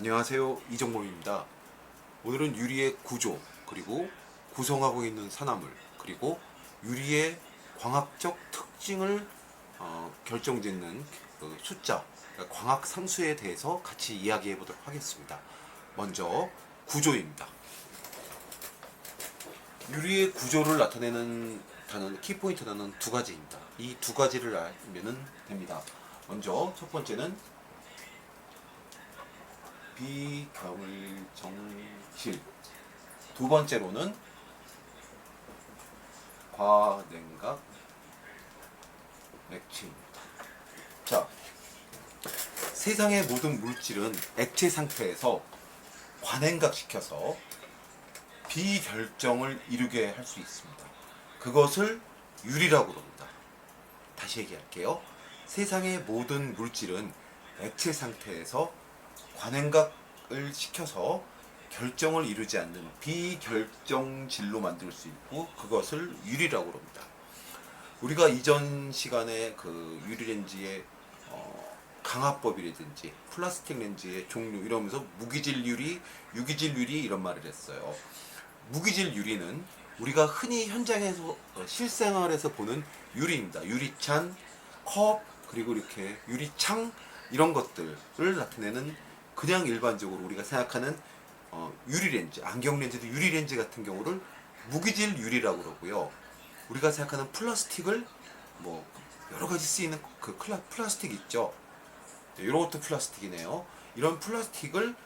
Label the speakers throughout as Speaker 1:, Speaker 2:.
Speaker 1: 안녕하세요, 이정범입니다. 오늘은 유리의 구조, 그리고 구성하고 있는 산화물, 그리고 유리의 광학적 특징을 결정짓는 그 숫자, 그러니까 광학 상수에 대해서 같이 이야기해 보도록 하겠습니다. 먼저 구조입니다. 유리의 구조를 나타내는 단어, 키포인트 단어는 두 가지입니다. 이 두 가지를 알면 됩니다. 먼저 첫 번째는 비경정실, 두 번째로는 과냉각 액체입니다. 자, 세상의 모든 물질은 액체 상태에서 과냉각시켜서 비결정을 이루게 할 수 있습니다. 그것을 유리라고 합니다. 다시 얘기할게요. 세상의 모든 물질은 액체 상태에서 관행각을 시켜서 결정을 이루지 않는 비결정질로 만들 수 있고, 그것을 유리라고 합니다. 우리가 이전 시간에 그 유리렌즈의 강화법이라든지 플라스틱 렌즈의 종류 이러면서 무기질 유리, 유기질 유리 이런 말을 했어요. 무기질 유리는 우리가 흔히 현장에서 실생활에서 보는 유리입니다. 유리찬, 컵, 그리고 이렇게 유리창 이런 것들을 나타내는 그냥 일반적으로 우리가 생각하는 유리렌즈, 안경렌즈도 유리렌즈 같은 경우를 무기질 유리라고 그러고요. 우리가 생각하는 플라스틱을 뭐 여러 가지 쓰이는 그 플라스틱 있죠. 이런 것도 플라스틱이네요. 이런 플라스틱을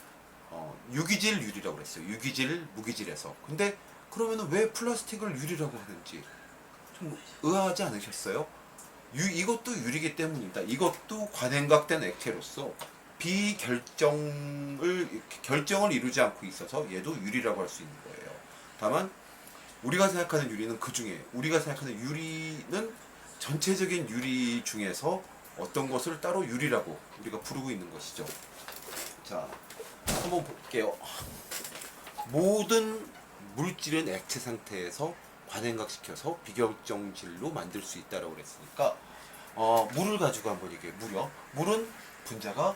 Speaker 1: 유기질 유리라고 그랬어요. 유기질, 무기질에서. 근데 그러면 왜 플라스틱을 유리라고 하는지 좀 의아하지 않으셨어요? 이것도 유리기 때문입니다. 이것도 관행각된 액체로서 결정을 이루지 않고 있어서 얘도 유리라고 할 수 있는 거예요. 다만 우리가 생각하는 유리는 그 중에 우리가 생각하는 유리는 전체적인 유리 중에서 어떤 것을 따로 유리라고 우리가 부르고 있는 것이죠. 자, 한번 볼게요. 모든 물질은 액체 상태에서 관행각시켜서 비결정질로 만들 수 있다라고 그랬으니까 물을 가지고 한번 얘기해요. 물은 분자가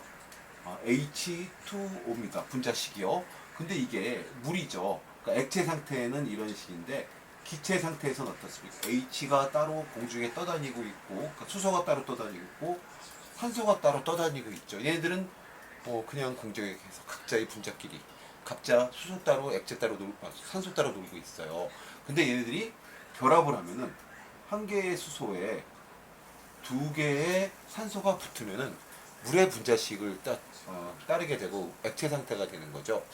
Speaker 1: H2O입니다. 분자식이요. 근데 이게 물이죠. 그러니까 액체 상태는 이런 식인데 기체 상태에서는 어떻습니까? H가 따로 공중에 떠다니고 있고, 그러니까 수소가 따로 떠다니고 있고, 산소가 따로 떠다니고 있죠. 얘네들은 그냥 공중에서 각자의 분자끼리 각자 수소 따로 액체 따로 산소 따로 놀고 있어요. 근데 얘네들이 결합을 하면은 한 개의 수소에 두 개의 산소가 붙으면은 물의 분자식을 따르게 되고 액체 상태가 되는 거죠.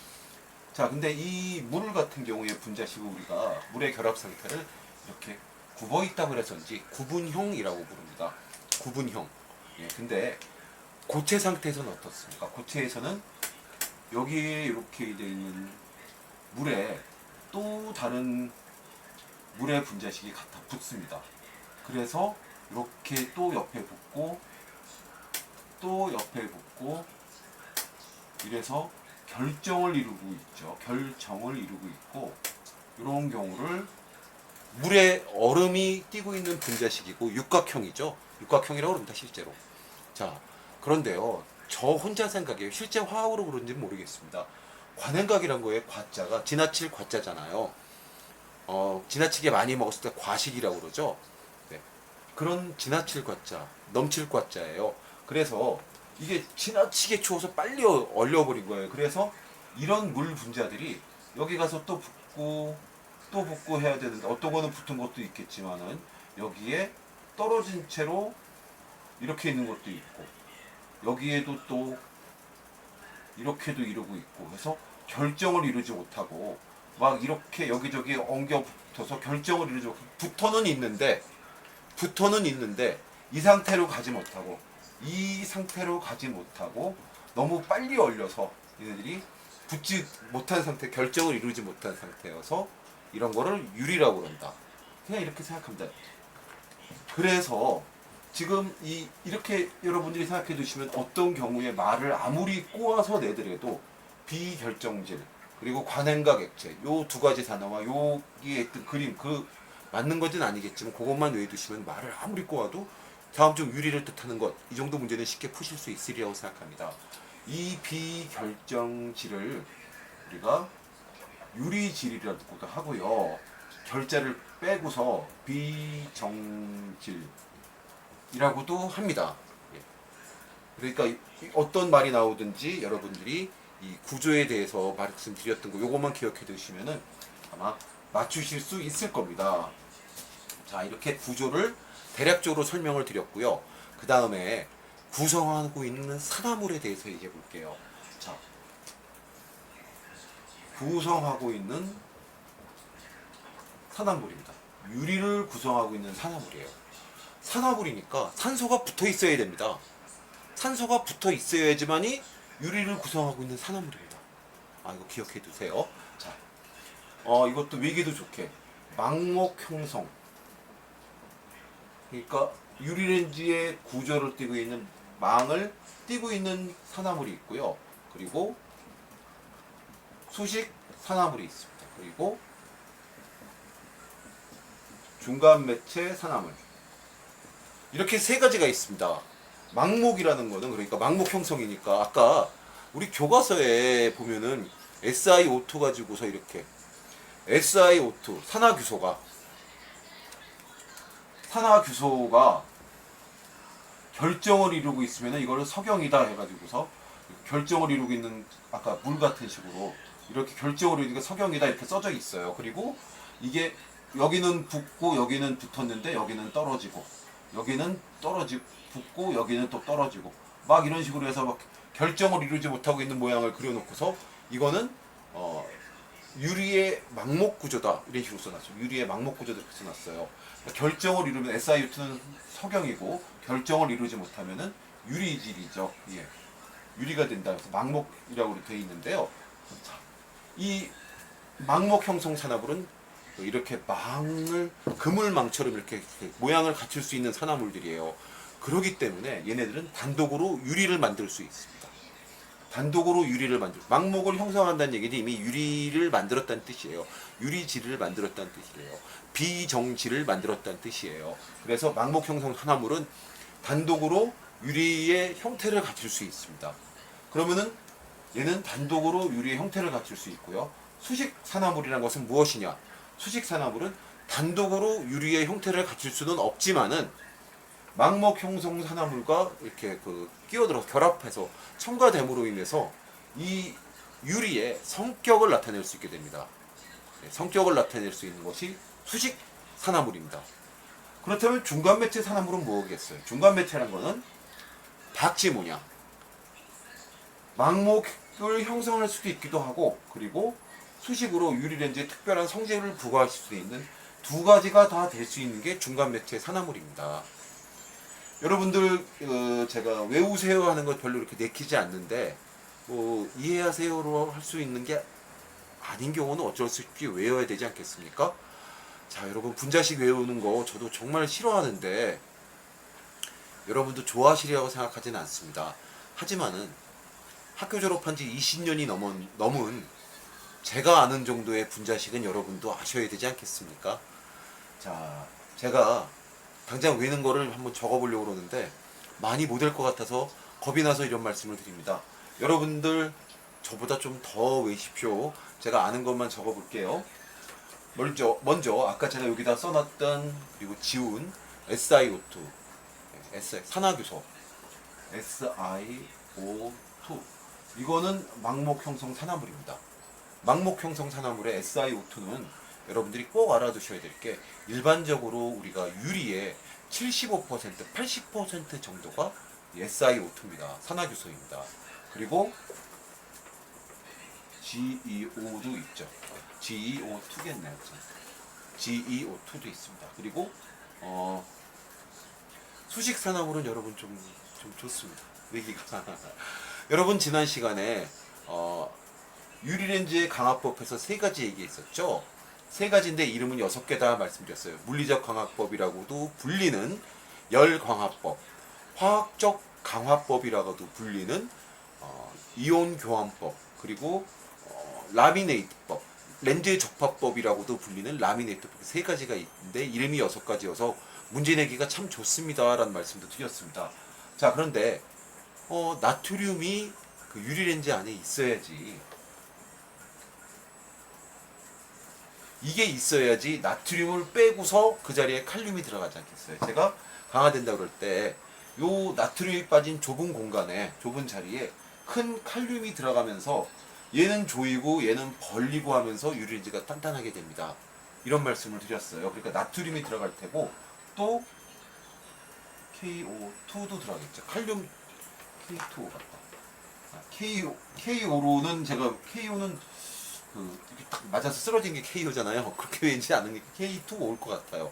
Speaker 1: 자, 근데 이 물 같은 경우에 분자식을 우리가 물의 결합 상태를 이렇게 굽어 있다고 해서인지 구분형이라고 부릅니다. 구분형. 예, 근데 고체 상태에서는 어떻습니까? 고체에서는 여기에 이렇게 되어 있는 물에 또 다른 물의 분자식이 갖다 붙습니다. 그래서 이렇게 또 옆에 붙고 또 옆에 붙고 이래서 결정을 이루고 있죠. 결정을 이루고 있고, 이런 경우를 물에 얼음이 띄고 있는 분자식이고 육각형이죠. 육각형이라고 그럽니다, 실제로. 자, 그런데요, 저 혼자 생각해요. 실제 화학으로 그런지는 모르겠습니다. 관행각이란 거에 과자가 지나칠 과자잖아요. 지나치게 많이 먹었을 때 과식이라고 그러죠. 네. 그런 지나칠 과자, 넘칠 과자예요. 그래서 이게 지나치게 추워서 빨리 얼려버린 거예요. 그래서 이런 물 분자들이 여기 가서 또 붙고 또 붙고 해야 되는데, 어떤 거는 붙은 것도 있겠지만은 여기에 떨어진 채로 이렇게 있는 것도 있고, 여기에도 또 이렇게도 이루고 있고 해서 결정을 이루지 못하고 막 이렇게 여기저기 엉겨 붙어서 결정을 이루지 못하고 붙어는 있는데 이 상태로 가지 못하고 너무 빨리 얼려서 얘네들이 붙지 못한 상태, 결정을 이루지 못한 상태여서 이런 거를 유리라고 한다. 그냥 이렇게 생각합니다. 그래서 지금 이렇게 여러분들이 생각해 두시면 어떤 경우에 말을 아무리 꼬아서 내더라도 비결정질 그리고 관행각 액체 요 두 가지 단어와 여기에 있던 그림 맞는 건지는 아니겠지만 그것만 외워두시면 말을 아무리 꼬아도 다음 중 유리를 뜻하는 것, 이 정도 문제는 쉽게 푸실 수 있으리라고 생각합니다. 이 비결정질을 우리가 유리질이라고도 하고요. 결자를 빼고서 비정질이라고도 합니다. 예. 그러니까 어떤 말이 나오든지 여러분들이 이 구조에 대해서 말씀드렸던 거 요것만 기억해 두시면은 아마 맞추실 수 있을 겁니다. 자, 이렇게 구조를 대략적으로 설명을 드렸고요. 그 다음에 구성하고 있는 산화물에 대해서 얘기해 볼게요. 자, 구성하고 있는 산화물입니다. 유리를 구성하고 있는 산화물이에요. 산화물이니까 산소가 붙어 있어야 됩니다. 산소가 붙어 있어야지만이 유리를 구성하고 있는 산화물입니다. 아, 이거 기억해 두세요. 자, 이것도 위기도 좋게 망목 형성. 그러니까 유리렌지의 구조를 띠고 있는 망을 띠고 있는 산화물이 있고요. 그리고 수식 산화물이 있습니다. 그리고 중간 매체 산화물. 이렇게 세 가지가 있습니다. 망목이라는 거는 그러니까 망목 형성이니까 아까 우리 교과서에 보면은 SiO2 가지고서 이렇게 SiO2 산화규소가 결정을 이루고 있으면 이거를 석영이다 해가지고서 결정을 이루고 있는 아까 물 같은 식으로 이렇게 결정을 이루니까 석영이다 이렇게 써져 있어요. 그리고 이게 여기는 붙고 여기는 붙었는데 여기는 떨어지고 여기는 붙고 여기는 또 떨어지고 막 이런 식으로 해서 막 결정을 이루지 못하고 있는 모양을 그려놓고서 이거는 유리의 망목 구조다 이런 식으로 써놨어요. 유리의 망목 구조다 이렇게 써놨어요. 결정을 이루면 SiO2는 석영이고 결정을 이루지 못하면은 유리질이죠. 예. 유리가 된다. 그래서 망목이라고 되어 있는데요. 자, 이 망목 형성 산화물은 이렇게 그물망처럼 이렇게 모양을 갖출 수 있는 산화물들이에요. 그렇기 때문에 얘네들은 단독으로 유리를 만들 수 있습니다. 단독으로 유리를 망목을 형성한다는 얘기는 이미 유리를 만들었다는 뜻이에요. 유리질을 만들었다는 뜻이에요. 비정질을 만들었다는 뜻이에요. 그래서 망목 형성 산화물은 단독으로 유리의 형태를 갖출 수 있습니다. 그러면은 얘는 단독으로 유리의 형태를 갖출 수 있고요. 수식 산화물이라는 것은 무엇이냐? 수식 산화물은 단독으로 유리의 형태를 갖출 수는 없지만은 망목 형성 산화물과 이렇게 끼어들어 결합해서 첨가됨으로 인해서 이 유리의 성격을 나타낼 수 있게 됩니다. 성격을 나타낼 수 있는 것이 수식 산화물입니다. 그렇다면 중간 매체 산화물은 뭐겠어요? 중간 매체라는 것은 박쥐 모양 망목을 형성할 수도 있기도 하고 그리고 수식으로 유리렌즈에 특별한 성질을 부과하실 수 있는 두 가지가 다 될 수 있는 게 중간 매체 산화물입니다. 여러분들 제가 외우세요 하는 것 별로 이렇게 내키지 않는데 뭐 이해하세요로 할 수 있는 게 아닌 경우는 어쩔 수 없이 외워야 되지 않겠습니까? 자, 여러분 분자식 외우는 거 저도 정말 싫어하는데 여러분도 좋아하시리라고 생각하지는 않습니다. 하지만은 학교 졸업한 지 20년이 넘은 제가 아는 정도의 분자식은 여러분도 아셔야 되지 않겠습니까? 자, 제가 당장 외는 거를 한번 적어보려고 그러는데 많이 못 할 것 같아서 겁이 나서 이런 말씀을 드립니다. 여러분들 저보다 좀 더 외십시오. 제가 아는 것만 적어볼게요. 먼저 아까 제가 여기다 써놨던 그리고 지운 SiO2 산화규소 SiO2 이거는 망목 형성 산화물입니다. 망목 형성 산화물의 SiO2는 여러분들이 꼭 알아두셔야 될 게 일반적으로 우리가 유리의 75%, 80% 정도가 SiO2입니다. 산화규소입니다. 그리고 GeO도 있죠. GeO2겠네요. GeO2도 있습니다. 그리고 수식 산화물은 여러분 좀 좋습니다. 얘기가 여러분 지난 시간에 유리렌즈의 강화법에서 세 가지 얘기했었죠. 세 가지인데 이름은 6개다 말씀드렸어요. 물리적 강화법이라고도 불리는 열강화법, 화학적 강화법이라고도 불리는 이온 교환법, 그리고 라미네이트법, 렌즈 적합법이라고도 불리는 라미네이트법 세 가지가 있는데 이름이 6가지여서 문제 내기가 참 좋습니다 라는 말씀도 드렸습니다. 자, 그런데 나트륨이 그 유리렌지 안에 있어야지. 이게 있어야지 나트륨을 빼고서 그 자리에 칼륨이 들어가지 않겠어요. 제가 강화된다 그럴 때 요 나트륨이 빠진 좁은 공간에, 좁은 자리에 큰 칼륨이 들어가면서 얘는 조이고 얘는 벌리고 하면서 유리렌지가 단단하게 됩니다. 이런 말씀을 드렸어요. 그러니까 나트륨이 들어갈 테고 또 KO2도 들어가겠죠. 칼륨 K2O 같다. KO로는 제가 KO는 이렇게 딱 맞아서 쓰러진 게 KO잖아요. 그렇게 왠지 않은 게 K2 올 것 같아요.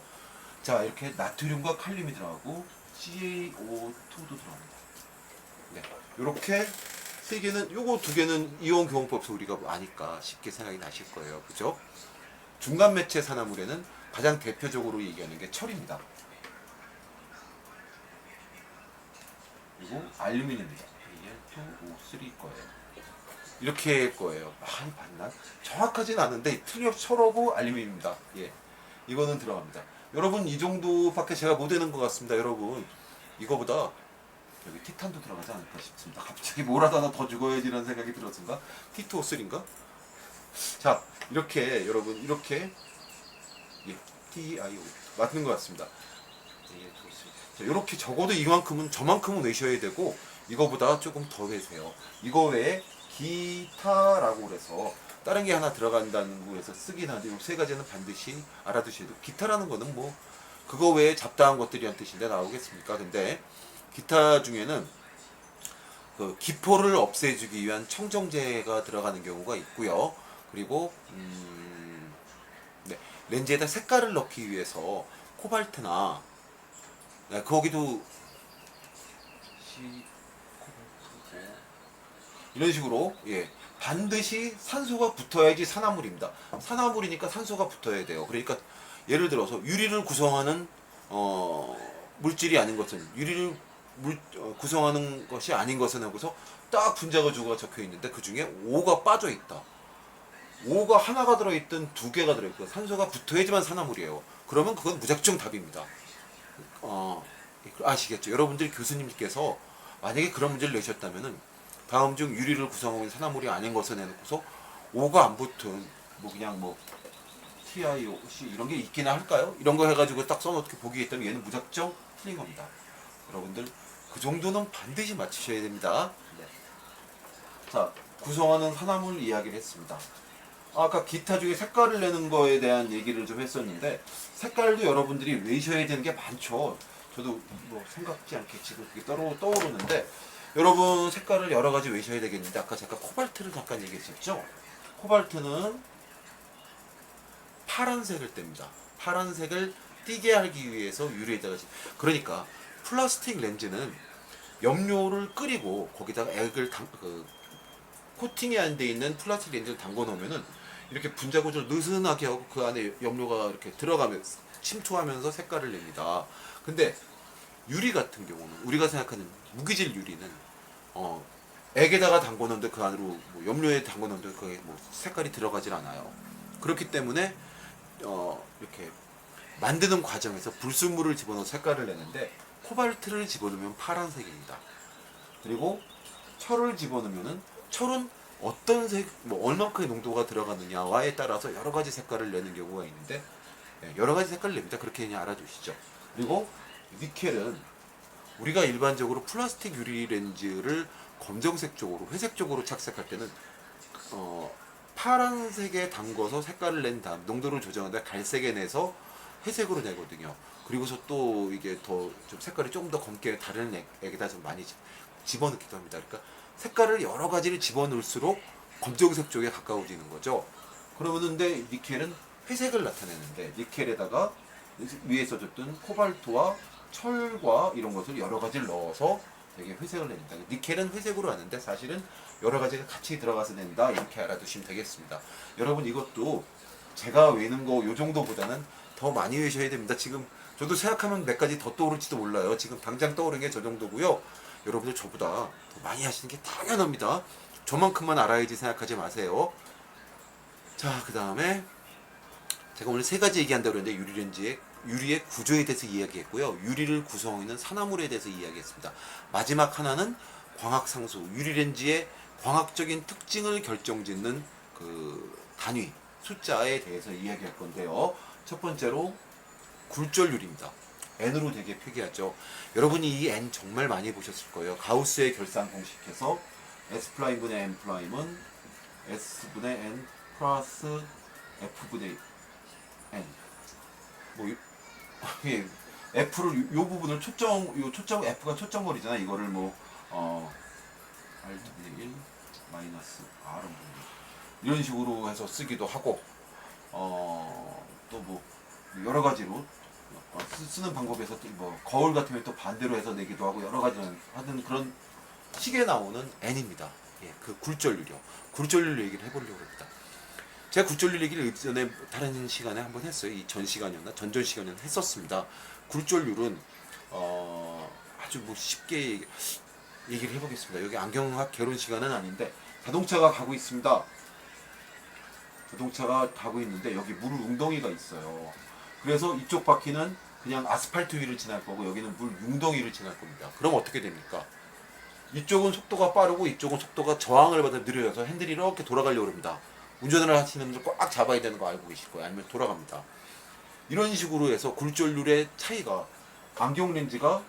Speaker 1: 자, 이렇게 나트륨과 칼륨이 들어가고 CaO2도 들어갑니다. 네, 이렇게 세 개는, 요거 두 개는 이온 교환법에서 우리가 아니까 쉽게 생각이 나실 거예요. 그죠? 중간 매체 산화물에는 가장 대표적으로 얘기하는 게 철입니다. 그리고 알루미늄입니다. Al2O3 거예요. 이렇게 할 거예요. 많이 봤나? 정확하진 않은데 틀림없이 철하고 알루미늄입니다. 예, 이거는 들어갑니다. 여러분 이 정도밖에 제가 못 되는 것 같습니다. 여러분 이거보다 여기 티탄도 들어가지 않을까 싶습니다. 갑자기 뭐라도 하나 더 죽어야지라는 생각이 들었습니다. T2O3인가? 자, 이렇게 여러분 이렇게 예, TiO 맞는 것 같습니다. 자, 이렇게 적어도 이만큼은 저만큼은 외셔야 되고 이거보다 조금 더 외세요. 이거 외에 기타라고 그래서 다른 게 하나 들어간다는 거에서 쓰긴 하는데 이 세 가지는 반드시 알아두셔야 돼요. 기타라는 거는 뭐 그거 외에 잡다한 것들이란 뜻인데 나오겠습니까? 근데 기타 중에는 그 기포를 없애주기 위한 청정제가 들어가는 경우가 있고요. 그리고 네, 렌즈에다 색깔을 넣기 위해서 코발트나 네, 거기도 이런 식으로 예, 반드시 산소가 붙어야지 산화물입니다. 산화물이니까 산소가 붙어야 돼요. 그러니까 예를 들어서 유리를 구성하는 물질이 아닌 것은 유리를 구성하는 것이 아닌 것은 하고서 딱 분자가 주가 적혀 있는데 그 중에 O가 빠져 있다. O가 하나가 들어있든 두 개가 들어있고 산소가 붙어야지만 산화물이에요. 그러면 그건 무작정 답입니다. 아시겠죠? 여러분들 교수님께서 만약에 그런 문제를 내셨다면은 다음 중 유리를 구성하고 있는 산화물이 아닌 것을 내놓고서 O가 안 붙은 뭐 그냥 뭐 TiOC 이런 게 있기나 할까요? 이런 거 해가지고 딱 써놓고 보기에 있다면 얘는 무작정 틀린 겁니다. 여러분들 그 정도는 반드시 맞추셔야 됩니다. 네. 자, 구성하는 산화물 이야기를 했습니다. 아까 기타 중에 색깔을 내는 거에 대한 얘기를 좀 했었는데 색깔도 여러분들이 외셔야 되는 게 많죠. 저도 뭐 생각지 않게 지금 그게 떠오르는데 여러분 색깔을 여러 가지 외셔야 되겠는데 아까 제가 코발트를 잠깐 얘기했었죠. 코발트는 파란색을 뗍니다. 파란색을 띄게 하기 위해서 유리에다가 그러니까 플라스틱 렌즈는 염료를 끓이고 거기다가 액을 코팅이 안 돼 있는 플라스틱 렌즈를 담궈 놓으면은 이렇게 분자 구조를 느슨하게 하고 그 안에 염료가 이렇게 들어가면서 침투하면서 색깔을 냅니다. 근데 유리 같은 경우는 우리가 생각하는 무기질 유리는 액에다가 담궈 놓는데 그 안으로 뭐 염료에 담궈 놓는데 그게 뭐 색깔이 들어가질 않아요. 그렇기 때문에 이렇게 만드는 과정에서 불순물을 집어넣어 색깔을 내는데 코발트를 집어넣으면 파란색입니다. 그리고 철을 집어넣으면은 철은 어떤 색, 뭐 얼마큼의 농도가 들어가느냐와에 따라서 여러 가지 색깔을 내는 경우가 있는데 여러 가지 색깔을 냅니다. 그렇게 그냥 알아두시죠. 그리고 니켈은 우리가 일반적으로 플라스틱 유리 렌즈를 검정색 쪽으로, 회색 쪽으로 착색할 때는 파란색에 담궈서 색깔을 낸 다음 농도를 조정하다 갈색에 내서 회색으로 내거든요. 그리고서 또 이게 더 좀 색깔이 조금 더 검게 다른 액에다 좀 많이 집어넣기도 합니다. 그러니까 색깔을 여러 가지를 집어넣을수록 검정색 쪽에 가까워지는 거죠. 그러면 근데 니켈은 회색을 나타내는데 니켈에다가 위에 써줬던 코발트와 철과 이런 것을 여러 가지를 넣어서 되게 회색을 냅니다. 니켈은 회색으로 하는데 사실은 여러 가지가 같이 들어가서 낸다 이렇게 알아두시면 되겠습니다. 여러분 이것도 제가 외는 거 요 정도보다는 더 많이 외셔야 됩니다. 지금 저도 생각하면 몇 가지 더 떠오를지도 몰라요. 지금 당장 떠오르는 게 저 정도고요. 여러분들 저보다 더 많이 하시는 게 당연합니다. 저만큼만 알아야지 생각하지 마세요. 자, 그 다음에 제가 오늘 세 가지 얘기한다고 그랬는데 유리의 구조에 대해서 이야기했고요. 유리를 구성하고 있는 산화물에 대해서 이야기했습니다. 마지막 하나는 광학상수, 유리렌즈의 광학적인 특징을 결정짓는 그 단위, 숫자에 대해서 이야기할 건데요. 첫 번째로 굴절률입니다. n으로 되게 표기하죠. 여러분이 이 n 정말 많이 보셨을 거예요. 가우스의 결산 공식에서 S'분의 N'은 S분의 N 플러스 F분의 N. 뭐, 예, F를, 요 부분을 초점, F가 초점거리잖아. 이거를 뭐, R2분의 1 마이너스 R은 이런 식으로 해서 쓰기도 하고, 또 뭐, 여러 가지로 쓰는 방법에서 뭐 거울 같으면 또 반대로 해서 내기도 하고 여러 가지 하는 그런 식에 나오는 n입니다. 예, 그 굴절률이요. 굴절률 얘기를 해보려고 합니다. 제가 굴절률 얘기를 전에 다른 시간에 한번 했어요. 이 전 시간이었나 전전 시간이었나 했었습니다. 굴절률은 아주 뭐 쉽게 얘기를 해보겠습니다. 여기 안경학 개론 시간은 아닌데 자동차가 가고 있습니다. 자동차가 가고 있는데 여기 물 웅덩이가 있어요. 그래서 이쪽 바퀴는 그냥 아스팔트 위를 지날 거고 여기는 물 웅덩이를 지날 겁니다. 그럼 어떻게 됩니까? 이쪽은 속도가 빠르고 이쪽은 속도가 저항을 받아 느려져서 핸들이 이렇게 돌아가려고 합니다. 운전을 하시는 분들 꽉 잡아야 되는 거 알고 계실 거예요. 아니면 돌아갑니다. 이런 식으로 해서 굴절률의 차이가 안경 렌즈가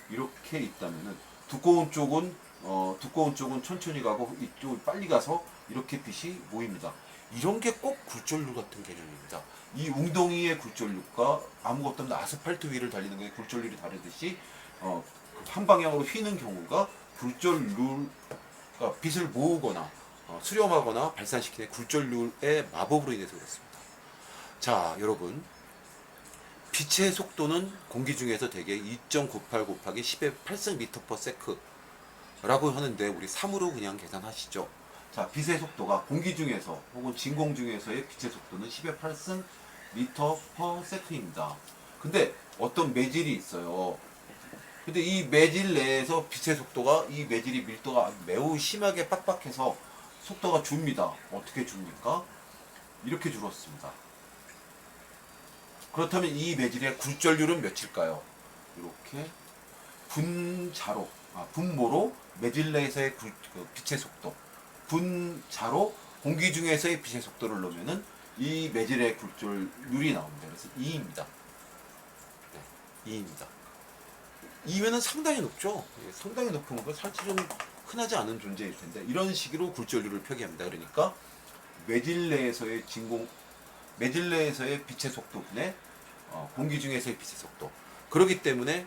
Speaker 1: 이렇게 있다면은 두꺼운 쪽은 천천히 가고 이쪽은 빨리 가서 이렇게 빛이 모입니다. 이런 게 꼭 굴절률 같은 개념입니다. 이 웅덩이의 굴절률과 아무것도 없는 아스팔트 위를 달리는 게 굴절률이 다르듯이 한 방향으로 휘는 경우가 굴절률, 그러니까 빛을 모으거나 수렴하거나 발산시키는 굴절률의 마법으로 인해서 그렇습니다. 자, 여러분, 빛의 속도는 공기 중에서 대개 2.98 곱하기 10의 8승 미터/세크라고 하는데 우리 3으로 그냥 계산하시죠. 자, 빛의 속도가 공기 중에서 혹은 진공 중에서의 빛의 속도는 10의 8승 미터/세크입니다. 근데 어떤 매질이 있어요. 근데 이 매질 내에서 빛의 속도가 이 매질이 밀도가 매우 심하게 빡빡해서 속도가 줍니다. 어떻게 줍니까? 이렇게 줄었습니다. 그렇다면 이 매질의 굴절률은 몇일까요? 이렇게 분모로 매질 내에서의 빛의 속도, 분자로 공기 중에서의 빛의 속도를 넣으면은 이 매질의 굴절률이 나옵니다. 그래서 2입니다. 네, 2입니다. 2면은 상당히 높죠. 예, 상당히 높은 거 사실 좀 흔하지 않은 존재일 텐데 이런 식으로 굴절률을 표기합니다. 그러니까 매질 내에서의 빛의 속도분의 공기 중에서의 빛의 속도. 그렇기 때문에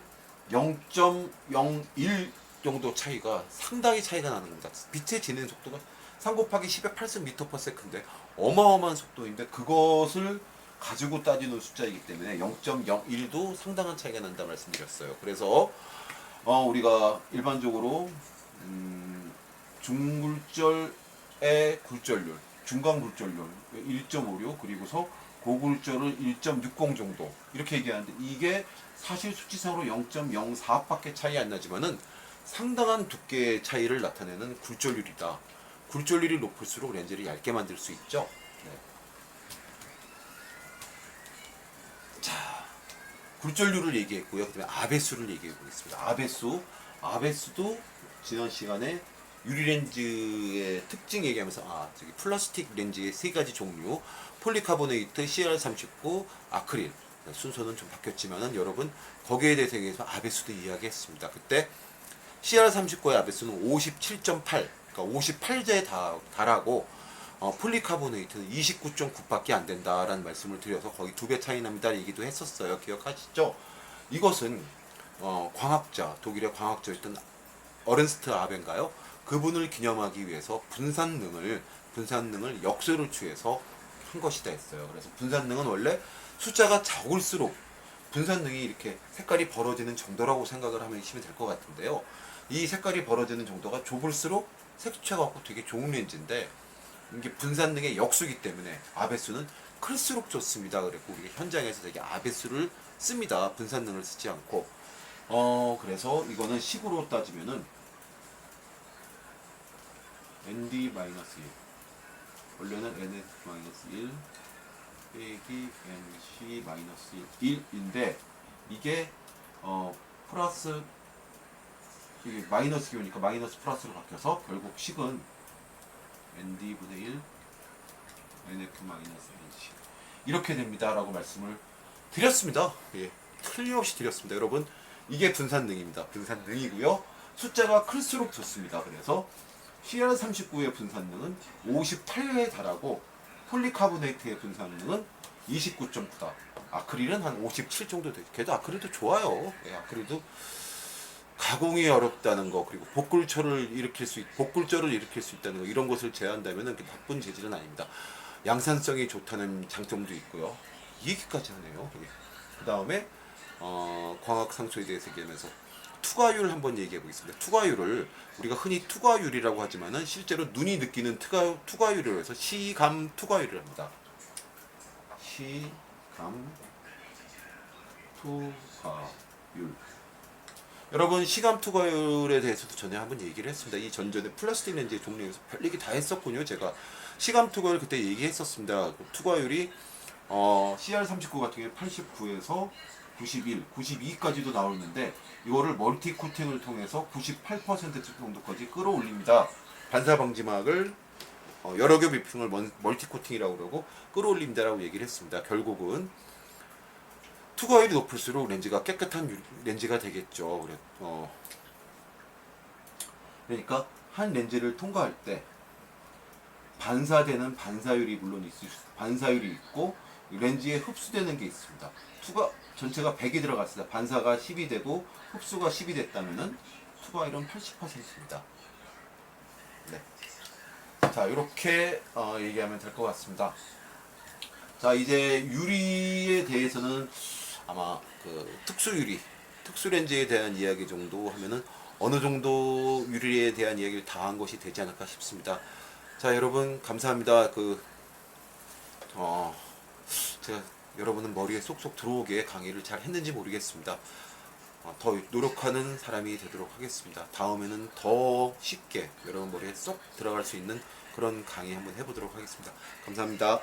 Speaker 1: 0.01 정도 차이가 상당히 차이가 나는 겁니다. 빛의 진행 속도가 3 곱하기 10의 8승 미터/세크인데 어마어마한 속도인데 그것을 가지고 따지는 숫자이기 때문에 0.01도 상당한 차이가 난다 말씀드렸어요. 그래서 우리가 일반적으로 중굴절의 굴절률, 중간 굴절률 1.56 그리고서 고굴절을 1.60 정도 이렇게 얘기하는데 이게 사실 수치상으로 0.04밖에 차이 안 나지만은 상당한 두께의 차이를 나타내는 굴절률이다. 굴절률이 높을수록 렌즈를 얇게 만들 수 있죠. 네. 자, 굴절률을 얘기했고요. 그다음에 아배수를 얘기해 보겠습니다. 아배수도 지난 시간에 유리렌즈의 특징 얘기하면서 저기 플라스틱 렌즈의 세 가지 종류, 폴리카보네이트, CR39, 아크릴 순서는 좀 바뀌었지만은 여러분 거기에 대해서 얘기해서 아배수도 이야기했습니다. 그때 CR39의 아배수는 57.8, 그러니까 58제에 달하고 폴리카보네이트는 29.9밖에 안 된다라는 말씀을 드려서 거의 2배 차이 납니다 얘기도 했었어요. 기억하시죠? 이것은 광학자, 독일의 광학자였던 어른스트 아벤가요? 그분을 기념하기 위해서 분산능을 역수를 취해서 한 것이다 했어요. 그래서 분산능은 원래 숫자가 적을수록 분산능이 이렇게 색깔이 벌어지는 정도라고 생각을 하시면 될 것 같은데요. 이 색깔이 벌어지는 정도가 좁을수록 색채가 갖고 되게 좋은 렌즈인데 이게 분산능의 역수기 때문에 아배수는 클수록 좋습니다. 그랬고 우리가 현장에서 되게 아배수를 씁니다. 분산능을 쓰지 않고. 그래서 이거는 식으로 따지면은 ND-1 원래는 NS-1 빼기 NC-1인데 이게 플러스 이게 마이너스 기호니까 마이너스 플러스로 바뀌어서 결국 식은 ND분의 1 NF 마이너스 NC 이렇게 됩니다 라고 말씀을 드렸습니다. 예, 틀림없이 드렸습니다. 여러분 이게 분산능입니다. 분산능이고요. 숫자가 클수록 좋습니다. 그래서 CR39의 분산능은 58에 달하고 폴리카보네이트의 분산능은 29.9다. 아크릴은 한 57 정도 되죠. 걔도 아크릴도 좋아요. 예, 아크릴도 가공이 어렵다는 거, 그리고 복굴절을 일으킬 수 있다는 거, 이런 것을 제한한다면 나쁜 재질은 아닙니다. 양산성이 좋다는 장점도 있고요. 이 얘기까지 하네요. 그 다음에 광학 상소에 대해서 얘기하면서 투과율 한번 얘기해 보겠습니다. 투과율을 우리가 흔히 투과율이라고 하지만은 실제로 눈이 느끼는 투과율이라고 해서 시감 투과율을 합니다. 시감 투과율. 여러분 시감 투과율에 대해서도 전에 한번 얘기를 했습니다. 이 전전에 플라스틱 렌즈의 종류에서 별 얘기 다 했었군요. 제가 시감 투과율 그때 얘기했었습니다. 투과율이 CR39 같은 경우에 89에서 91, 92까지도 나오는데 이거를 멀티 코팅을 통해서 98% 정도까지 끌어올립니다. 반사 방지막을 여러 겹 입힌 걸 멀티 코팅이라고 그러고 끌어올린다라고 얘기를 했습니다. 결국은 투과율이 높을수록 렌즈가 깨끗한 렌즈가 되겠죠. 그러니까 한 렌즈를 통과할 때 반사되는 반사율이 물론 반사율이 있고 렌즈에 흡수되는 게 있습니다. 전체가 100이 들어갔을 때 반사가 10이 되고 흡수가 10이 됐다면은 투과율은 80%입니다. 네. 자, 이렇게 얘기하면 될 것 같습니다. 자, 이제 유리에 대해서는 아마 특수 렌즈에 대한 이야기 정도 하면은 어느 정도 유리에 대한 이야기를 다 한 것이 되지 않을까 싶습니다. 자, 여러분 감사합니다. 제가 여러분은 머리에 쏙쏙 들어오게 강의를 잘 했는지 모르겠습니다. 더 노력하는 사람이 되도록 하겠습니다. 다음에는 더 쉽게 여러분 머리에 쏙 들어갈 수 있는 그런 강의 한번 해보도록 하겠습니다. 감사합니다.